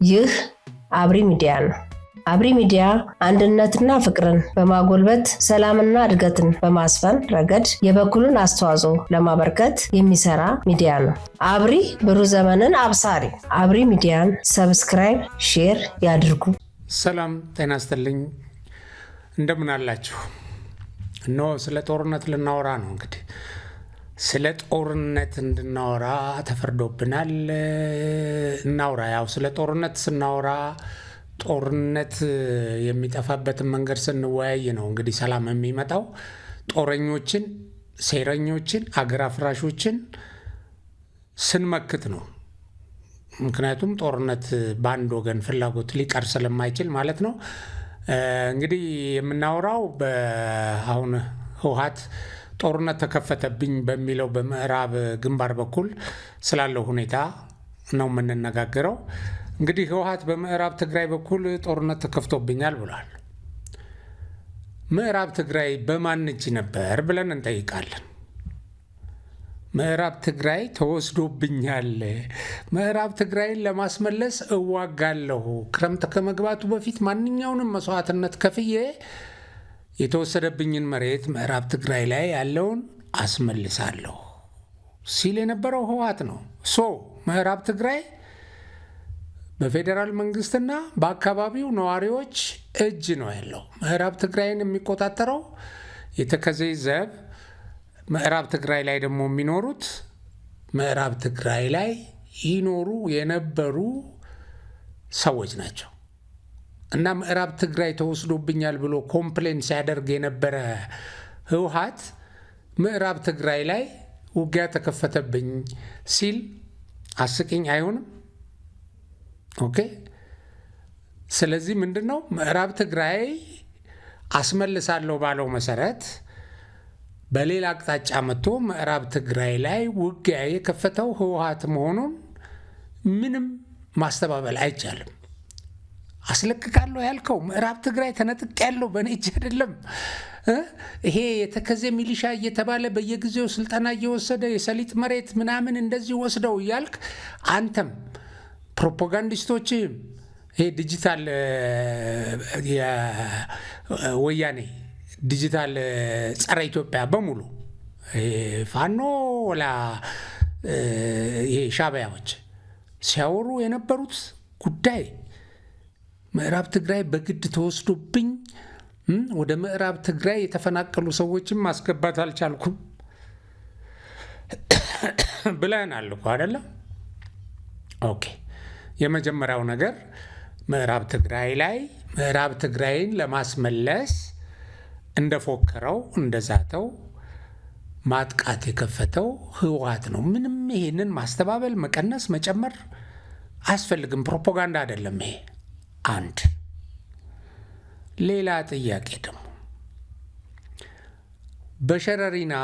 ይህ አብሪ ሚዲያ ነው። አብሪ ሚዲያ አንድነትና ፍቅርን በማጎልበት ሰላምና እድገትን በማስፈን ረገድ የበኩሉን አስተዋጽኦ ለማበርከት የሚሰራ ሚዲያ ነው። አብሪ ብሩህ ዘመንን አብሳሪ። አብሪ ሚዲያን ሰብስክራይብ፣ ሼር ያድርጉ። ሰላም ጤና ይስጥልኝ። እንደምን አላችሁ? እነሆ ስለ ጦርነት ልናወራ ነው። እንግዲህ ስለ ጦርነት እንድናወራ ተፈርዶብናል። እናውራ። ያው ስለ ጦርነት ስናወራ ጦርነት የሚጠፋበትን መንገድ ስንወያይ ነው እንግዲህ ሰላም የሚመጣው። ጦረኞችን፣ ሴረኞችን፣ አገር አፍራሾችን ስንመክት ነው። ምክንያቱም ጦርነት በአንድ ወገን ፍላጎት ሊቀር ስለማይችል ማለት ነው። እንግዲህ የምናወራው አሁን ህወሓት ጦርነት ተከፈተብኝ በሚለው በምዕራብ ግንባር በኩል ስላለው ሁኔታ ነው የምንነጋገረው። እንግዲህ ህወሓት በምዕራብ ትግራይ በኩል ጦርነት ተከፍቶብኛል ብሏል። ምዕራብ ትግራይ በማን እጅ ነበር ብለን እንጠይቃለን። ምዕራብ ትግራይ ተወስዶብኛል፣ ምዕራብ ትግራይን ለማስመለስ እዋጋለሁ፣ ክረምት ከመግባቱ በፊት ማንኛውንም መስዋዕትነት ከፍዬ የተወሰደብኝን መሬት ምዕራብ ትግራይ ላይ ያለውን አስመልሳለሁ ሲል የነበረው ህወሓት ነው። ምዕራብ ትግራይ በፌዴራል መንግስትና በአካባቢው ነዋሪዎች እጅ ነው ያለው። ምዕራብ ትግራይን የሚቆጣጠረው የተከዜ ዘብ፣ ምዕራብ ትግራይ ላይ ደግሞ የሚኖሩት ምዕራብ ትግራይ ላይ ይኖሩ የነበሩ ሰዎች ናቸው። እና ምዕራብ ትግራይ ተወስዶብኛል ብሎ ኮምፕሌን ሲያደርግ የነበረ ህወሓት ምዕራብ ትግራይ ላይ ውጊያ ተከፈተብኝ ሲል አስቂኝ አይሆንም? ኦኬ። ስለዚህ ምንድነው ምዕራብ ትግራይ አስመልሳለሁ ባለው መሰረት በሌላ አቅጣጫ መጥቶ ምዕራብ ትግራይ ላይ ውጊያ የከፈተው ህወሓት መሆኑን ምንም ማስተባበል አይቻልም። አስለቅቃለሁ ያልከው ምዕራብ ትግራይ ተነጥቅ ያለው በእኔ እጅ አይደለም። ይሄ የተከዜ ሚሊሻ እየተባለ በየጊዜው ስልጠና እየወሰደ የሰሊጥ መሬት ምናምን እንደዚህ ወስደው እያልክ አንተም ፕሮፓጋንዲስቶች ይሄ ዲጂታል ወያኔ ዲጂታል ጸረ ኢትዮጵያ በሙሉ ፋኖ ወላ ይሄ ሻዕቢያዎች ሲያወሩ የነበሩት ጉዳይ ምዕራብ ትግራይ በግድ ተወስዶብኝ ወደ ምዕራብ ትግራይ የተፈናቀሉ ሰዎችን ማስገባት አልቻልኩም ብለናል እኮ አይደለም? ኦኬ። የመጀመሪያው ነገር ምዕራብ ትግራይ ላይ ምዕራብ ትግራይን ለማስመለስ እንደፎከረው እንደዛተው ማጥቃት የከፈተው ህወሓት ነው። ምንም ይሄንን ማስተባበል፣ መቀነስ፣ መጨመር አያስፈልግም። ፕሮፓጋንዳ አይደለም ይሄ። አንድ ሌላ ጥያቄ ደግሞ በሸረሪና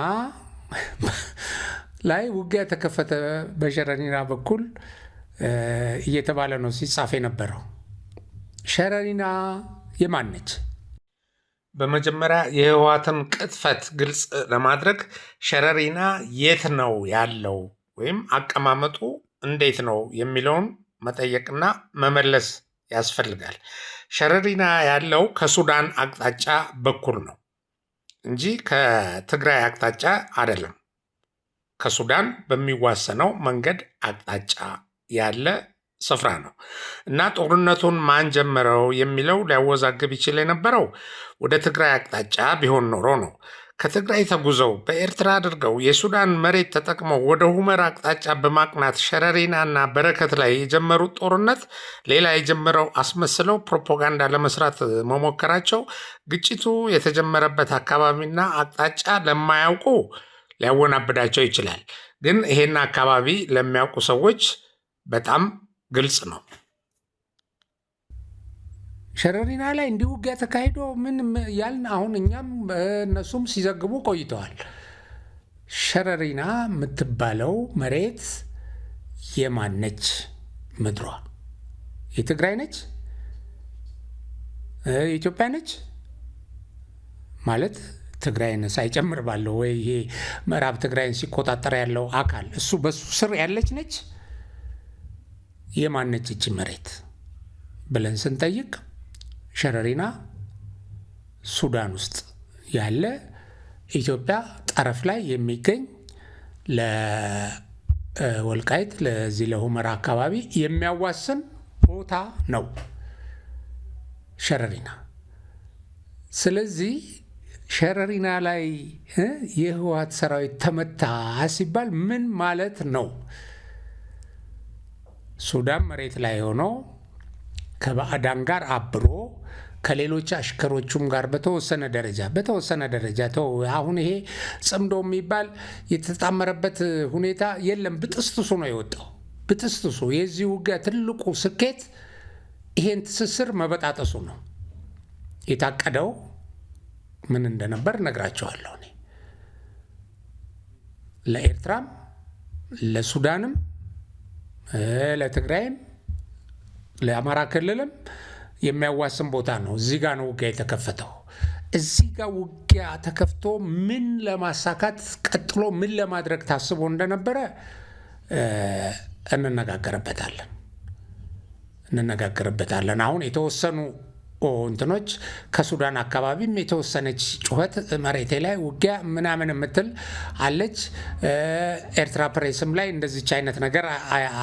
ላይ ውጊያ ተከፈተ በሸረሪና በኩል እየተባለ ነው ሲጻፍ የነበረው። ሸረሪና የማን ነች? በመጀመሪያ የህወሓትን ቅጥፈት ግልጽ ለማድረግ ሸረሪና የት ነው ያለው ወይም አቀማመጡ እንዴት ነው የሚለውን መጠየቅና መመለስ ያስፈልጋል። ሸረሪና ያለው ከሱዳን አቅጣጫ በኩል ነው እንጂ ከትግራይ አቅጣጫ አይደለም። ከሱዳን በሚዋሰነው መንገድ አቅጣጫ ያለ ስፍራ ነው እና ጦርነቱን ማን ጀመረው የሚለው ሊያወዛግብ ይችል የነበረው ወደ ትግራይ አቅጣጫ ቢሆን ኖሮ ነው። ከትግራይ ተጉዘው በኤርትራ አድርገው የሱዳን መሬት ተጠቅመው ወደ ሁመራ አቅጣጫ በማቅናት ሸረሪናና በረከት ላይ የጀመሩት ጦርነት ሌላ የጀመረው አስመስለው ፕሮፓጋንዳ ለመስራት መሞከራቸው ግጭቱ የተጀመረበት አካባቢና አቅጣጫ ለማያውቁ ሊያወናብዳቸው ይችላል። ግን ይሄን አካባቢ ለሚያውቁ ሰዎች በጣም ግልጽ ነው። ሸረሪና ላይ እንዲህ ውጊያ ተካሂዶ ምን ያልን አሁን እኛም እነሱም ሲዘግቡ ቆይተዋል። ሸረሪና የምትባለው መሬት የማን ነች? ምድሯ የትግራይ ነች? የኢትዮጵያ ነች? ማለት ትግራይን ሳይጨምር ባለው ወይ ይሄ ምዕራብ ትግራይን ሲቆጣጠር ያለው አካል እሱ በሱ ስር ያለች ነች? የማን ነች እቺ መሬት? ብለን ስንጠይቅ ሸረሪና ሱዳን ውስጥ ያለ ኢትዮጵያ ጠረፍ ላይ የሚገኝ ለወልቃይት ለዚህ ለሁመራ አካባቢ የሚያዋስን ቦታ ነው ሸረሪና። ስለዚህ ሸረሪና ላይ የህወሓት ሰራዊት ተመታ ሲባል ምን ማለት ነው? ሱዳን መሬት ላይ ሆኖ ከባዕዳን ጋር አብሮ ከሌሎች አሽከሮቹም ጋር በተወሰነ ደረጃ አሁን ይሄ ጽምዶ የሚባል የተጣመረበት ሁኔታ የለም። ብጥስጥሱ ነው የወጣው። ብጥስጥሱ የዚህ ውጊያ ትልቁ ስኬት ይሄን ትስስር መበጣጠሱ ነው። የታቀደው ምን እንደነበር ነግራቸዋለሁ። እኔ ለኤርትራም ለሱዳንም ለትግራይም ለአማራ ክልልም የሚያዋስን ቦታ ነው። እዚህ ጋር ነው ውጊያ የተከፈተው። እዚህ ጋር ውጊያ ተከፍቶ ምን ለማሳካት ቀጥሎ ምን ለማድረግ ታስቦ እንደነበረ እንነጋገርበታለን። አሁን የተወሰኑ እንትኖች ከሱዳን አካባቢም የተወሰነች ጩኸት መሬቴ ላይ ውጊያ ምናምን የምትል አለች። ኤርትራ ፕሬስም ላይ እንደዚች አይነት ነገር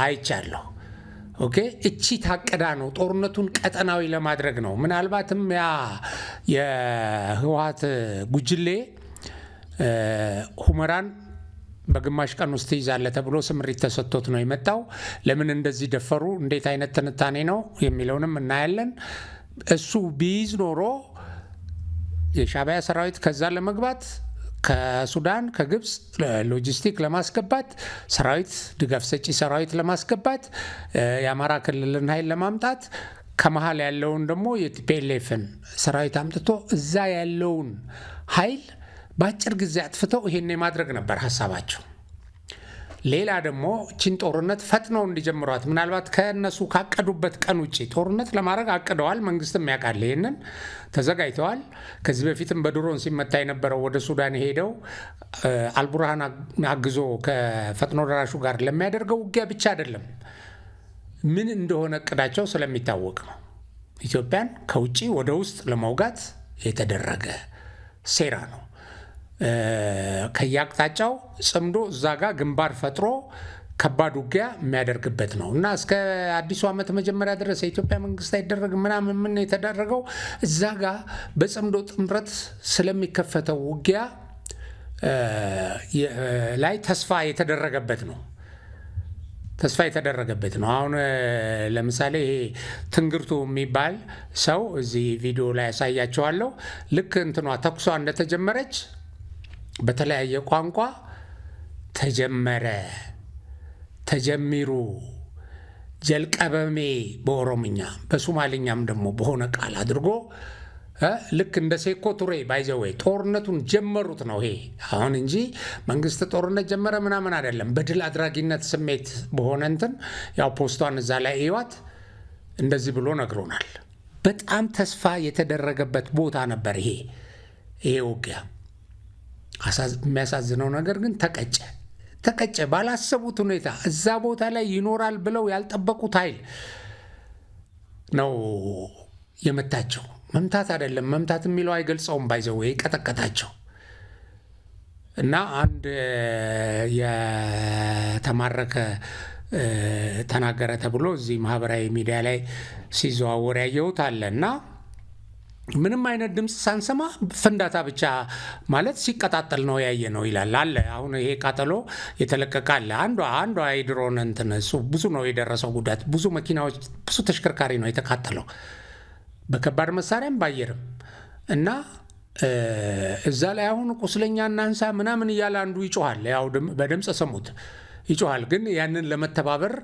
አይቻለሁ። ኦኬ፣ እቺ ታቀዳ ነው። ጦርነቱን ቀጠናዊ ለማድረግ ነው። ምናልባትም ያ የህወሓት ጉጅሌ ሁመራን በግማሽ ቀን ውስጥ ይዛለ ተብሎ ስምሪት ተሰጥቶት ነው የመጣው። ለምን እንደዚህ ደፈሩ፣ እንዴት አይነት ትንታኔ ነው የሚለውንም እናያለን። እሱ ቢይዝ ኖሮ የሻዕቢያ ሰራዊት ከዛ ለመግባት ከሱዳን ከግብፅ ሎጂስቲክ ለማስገባት ሰራዊት ድጋፍ ሰጪ ሰራዊት ለማስገባት የአማራ ክልልን ኃይል ለማምጣት ከመሃል ያለውን ደግሞ የቲፒኤልኤፍን ሰራዊት አምጥቶ እዛ ያለውን ኃይል በአጭር ጊዜ አጥፍተው ይሄን የማድረግ ነበር ሀሳባቸው። ሌላ ደግሞ ቺን ጦርነት ፈጥነው እንዲጀምሯት ምናልባት ከነሱ ካቀዱበት ቀን ውጪ ጦርነት ለማድረግ አቅደዋል። መንግስትም ያውቃል፣ ይሄንን ተዘጋጅተዋል። ከዚህ በፊትም በድሮን ሲመታ የነበረው ወደ ሱዳን ሄደው አልቡርሃን አግዞ ከፈጥኖ ደራሹ ጋር ለሚያደርገው ውጊያ ብቻ አይደለም፣ ምን እንደሆነ እቅዳቸው ስለሚታወቅ ነው። ኢትዮጵያን ከውጪ ወደ ውስጥ ለመውጋት የተደረገ ሴራ ነው። ከያቅጣጫው ጽምዶ እዛ ጋር ግንባር ፈጥሮ ከባድ ውጊያ የሚያደርግበት ነው እና እስከ አዲሱ ዓመት መጀመሪያ ድረስ የኢትዮጵያ መንግስት አይደረግም ምናምን ምን የተደረገው እዛ ጋር በጽምዶ ጥምረት ስለሚከፈተው ውጊያ ላይ ተስፋ የተደረገበት ነው። አሁን ለምሳሌ ይሄ ትንግርቱ የሚባል ሰው እዚህ ቪዲዮ ላይ ያሳያቸዋለሁ። ልክ እንትኗ ተኩሷ እንደተጀመረች በተለያየ ቋንቋ ተጀሚሩ ጀልቀበሜ በኦሮምኛ በሶማሊኛም ደግሞ በሆነ ቃል አድርጎ ልክ እንደ ሴኮ ቱሬ ባይዘወይ ጦርነቱን ጀመሩት ነው ይሄ አሁን እንጂ መንግስት ጦርነት ጀመረ ምናምን አይደለም። በድል አድራጊነት ስሜት በሆነ እንትን ያው ፖስቷን እዛ ላይ እዩዋት እንደዚህ ብሎ ነግሮናል። በጣም ተስፋ የተደረገበት ቦታ ነበር ይሄ ውጊያ። የሚያሳዝነው ነገር ግን ተቀጨ ባላሰቡት ሁኔታ እዛ ቦታ ላይ ይኖራል ብለው ያልጠበቁት ኃይል ነው የመታቸው። መምታት አይደለም መምታት የሚለው አይገልጸውም፣ ባይዘው የቀጠቀጣቸው እና አንድ የተማረከ ተናገረ ተብሎ እዚህ ማህበራዊ ሚዲያ ላይ ሲዘዋወር ያየሁት አለ እና ምንም አይነት ድምፅ ሳንሰማ ፍንዳታ ብቻ ማለት ሲቀጣጠል ነው ያየ ነው ይላል አለ። አሁን ይሄ ቃጠሎ የተለቀቀ አለ። አንዷ የድሮን እንትን እሱ ብዙ ነው የደረሰው ጉዳት። ብዙ መኪናዎች፣ ብዙ ተሽከርካሪ ነው የተቃጠለው በከባድ መሳሪያም ባየርም እና እዛ ላይ አሁን ቁስለኛ እናንሳ ምናምን እያለ አንዱ ይጮሃል። ያው በድምፅ ሰሙት ይጮሃል። ግን ያንን ለመተባበር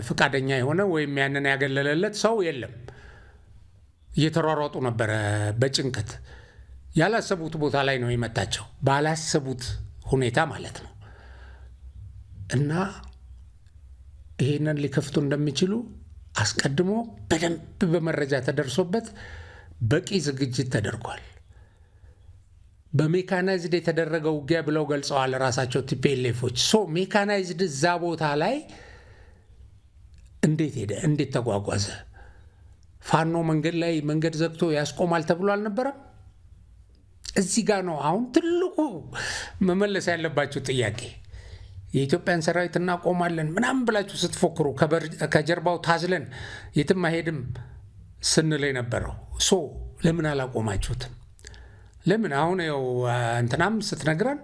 ፈቃደኛ የሆነ ወይም ያንን ያገለለለት ሰው የለም። እየተሯሯጡ ነበረ በጭንቀት። ያላሰቡት ቦታ ላይ ነው የመታቸው፣ ባላሰቡት ሁኔታ ማለት ነው። እና ይሄንን ሊከፍቱ እንደሚችሉ አስቀድሞ በደንብ በመረጃ ተደርሶበት በቂ ዝግጅት ተደርጓል። በሜካናይዝድ የተደረገው ውጊያ ብለው ገልጸዋል ራሳቸው ቲፒኤልኤፎች። ሜካናይዝድ እዛ ቦታ ላይ እንዴት ሄደ? እንዴት ተጓጓዘ? ፋኖ መንገድ ዘግቶ ያስቆማል ተብሎ አልነበረም? እዚህ ጋር ነው አሁን ትልቁ መመለስ ያለባችሁ ጥያቄ። የኢትዮጵያን ሰራዊት እናቆማለን ምናምን ብላችሁ ስትፎክሩ ከጀርባው ታዝለን የትም አይሄድም ስንል የነበረው ለምን አላቆማችሁትም? ለምን አሁን ያው እንትናም ስትነግረን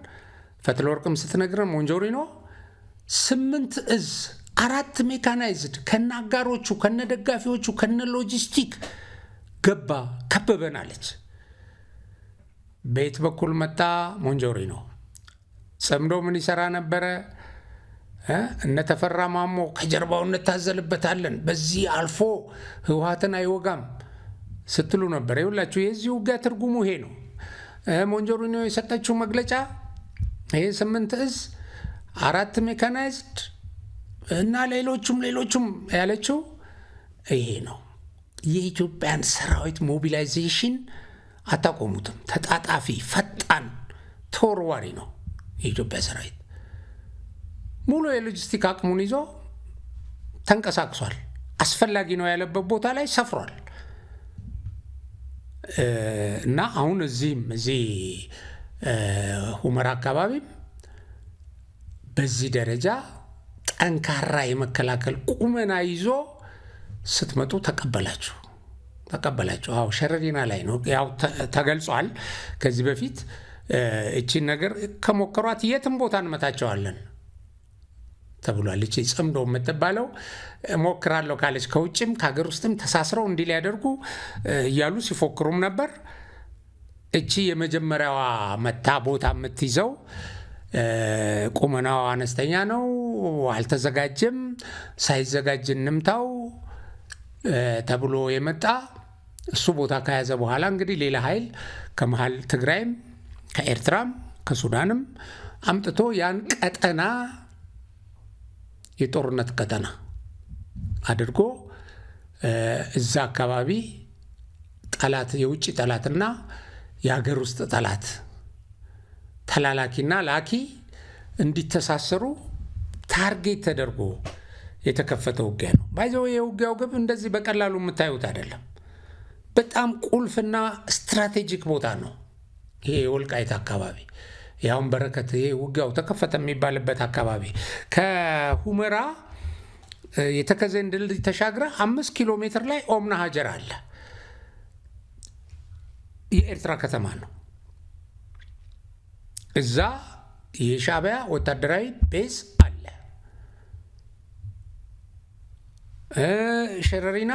ፈትለወርቅም ስትነግረን ሞንጆሪኖ 8 እዝ 4 ሜካናይዝድ ከነ አጋሮቹ ከነ ደጋፊዎቹ ከነ ሎጂስቲክ ገባ ከበበን አለች። በየት በኩል መጣ ሞንጆሪኖ? ጽምዶ ምን ይሰራ ነበረ? እነተፈራ ማሞ ከጀርባው እንታዘልበታለን በዚህ አልፎ ህወሓትን አይወጋም ስትሉ ነበር። ይኸውላችሁ የዚህ ውጊያ ትርጉሙ ይሄ ነው። ሞንጆሪኖ የሰጠችው መግለጫ ይሄ 8 እዝ 4 ሜካናይዝድ እና ሌሎቹም ያለችው ይሄ ነው። የኢትዮጵያን ሰራዊት ሞቢላይዜሽን አታቆሙትም። ተጣጣፊ፣ ፈጣን፣ ተወርዋሪ ነው የኢትዮጵያ ሰራዊት። ሙሉ የሎጂስቲክ አቅሙን ይዞ ተንቀሳቅሷል። አስፈላጊ ነው ያለበት ቦታ ላይ ሰፍሯል። እና አሁን እዚህ ሁመራ አካባቢም በዚህ ደረጃ ጠንካራ የመከላከል ቁመና ይዞ ስትመጡ ተቀበላችሁ። አዎ ሸረሪና ላይ ነው ያው ተገልጿል። ከዚህ በፊት እቺን ነገር ከሞከሯት የትም ቦታ እንመታቸዋለን ተብሏል። እቺ ጽምዶ የምትባለው ሞክራለሁ ካለች ከውጭም ከሀገር ውስጥም ተሳስረው እንዲህ ሊያደርጉ እያሉ ሲፎክሩም ነበር። እቺ የመጀመሪያዋ መታ ቦታ የምትይዘው ቁመናው አነስተኛ ነው፣ አልተዘጋጀም፣ ሳይዘጋጅ እንምታው ተብሎ የመጣ እሱ ቦታ ከያዘ በኋላ እንግዲህ ሌላ ኃይል ከመሃል ትግራይም ከኤርትራም ከሱዳንም አምጥቶ ያን ቀጠና የጦርነት ቀጠና አድርጎ እዛ አካባቢ ጠላት፣ የውጭ ጠላትና የሀገር ውስጥ ጠላት ተላላኪና ላኪ እንዲተሳሰሩ ታርጌት ተደርጎ የተከፈተ ውጊያ ነው። ባይዘው የውጊያው ግብ እንደዚህ በቀላሉ የምታዩት አይደለም። በጣም ቁልፍና ስትራቴጂክ ቦታ ነው ይሄ የወልቃይት አካባቢ። ያውን በረከት ይሄ ውጊያው ተከፈተ የሚባልበት አካባቢ ከሁመራ የተከዘን ድልድይ ተሻግረ 5 ኪሎ ሜትር ላይ ኦምና ሀጀር አለ። የኤርትራ ከተማ ነው። እዛ የሻዕቢያ ወታደራዊ ቤዝ አለ። ሸረሪና